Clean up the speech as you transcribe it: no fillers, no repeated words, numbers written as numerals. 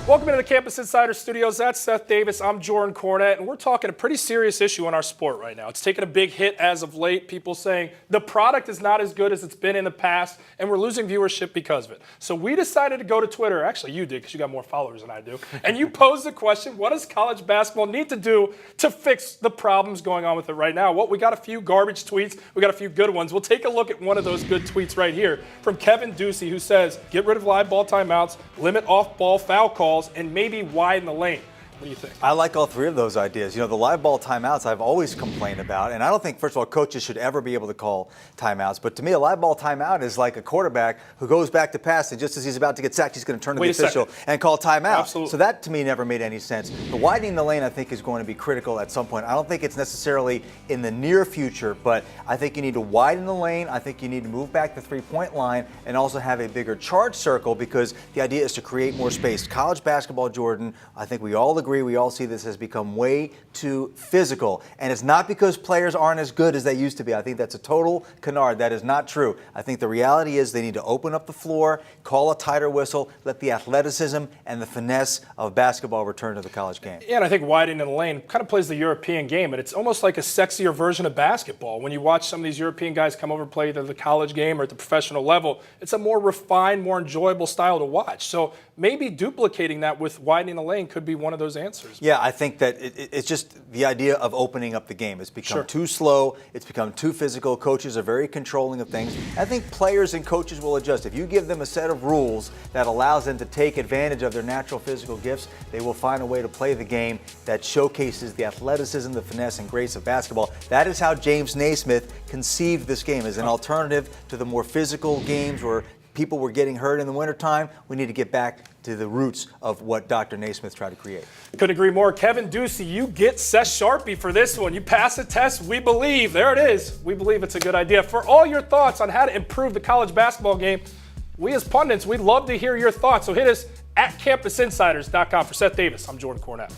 Welcome into the Campus Insiders studios. That's Seth Davis. I'm Jordan Cornette, and we're talking a pretty serious issue in our sport right now. It's taken a big hit as of late. People saying the product is not as good as it's been in the past, and we're losing viewership because of it. So we decided to go to Twitter. Actually, you did, because you got more followers than I do. And you posed the question, what does college basketball need to do to fix the problems going on with it right now? Well, we got a few garbage tweets. We got a few good ones. We'll take a look at one of those good tweets right here from Kevin Ducey, who says, get rid of live ball timeouts, limit off-ball foul calls, and maybe widen the lane. What do you think? I like all three of those ideas. You know, the live ball timeouts I've always complained about, and I don't think, first of all, coaches should ever be able to call timeouts. But to me, a live ball timeout is like a quarterback who goes back to pass, and just as he's about to get sacked, he's going to turn to the official and call timeout. Absolutely. So that, to me, never made any sense. The widening the lane, I think, is going to be critical at some point. I don't think it's necessarily in the near future, but I think you need to widen the lane. I think you need to move back the three-point line and also have a bigger charge circle, because the idea is to create more space. College basketball, Jordan, I think we all agree, we all see this has become way too physical. And it's not because players aren't as good as they used to be. I think that's a total canard. That is not true. I think the reality is they need to open up the floor, call a tighter whistle, let the athleticism and the finesse of basketball return to the college game. Yeah, and I think widening the lane kind of plays the European game, and it's almost like a sexier version of basketball. When you watch some of these European guys come over and play either the college game or at the professional level, it's a more refined, more enjoyable style to watch. So maybe duplicating that with widening the lane could be one of those answers. Yeah, I think that it's just the idea of opening up the game. It's become too slow. It's become too physical. Coaches are very controlling of things. I think players and coaches will adjust. If you give them a set of rules that allows them to take advantage of their natural physical gifts, they will find a way to play the game that showcases the athleticism, the finesse, and grace of basketball. That is how James Naismith conceived this game, as an alternative to the more physical games where people were getting hurt in the wintertime. We need to get back to the roots of what Dr. Naismith tried to create. Couldn't agree more. Kevin Ducey, you get Seth Sharpie for this one. You pass the test, we believe. There it is. We believe it's a good idea. For all your thoughts on how to improve the college basketball game, we as pundits, we'd love to hear your thoughts. So hit us at CampusInsiders.com. For Seth Davis, I'm Jordan Cornette.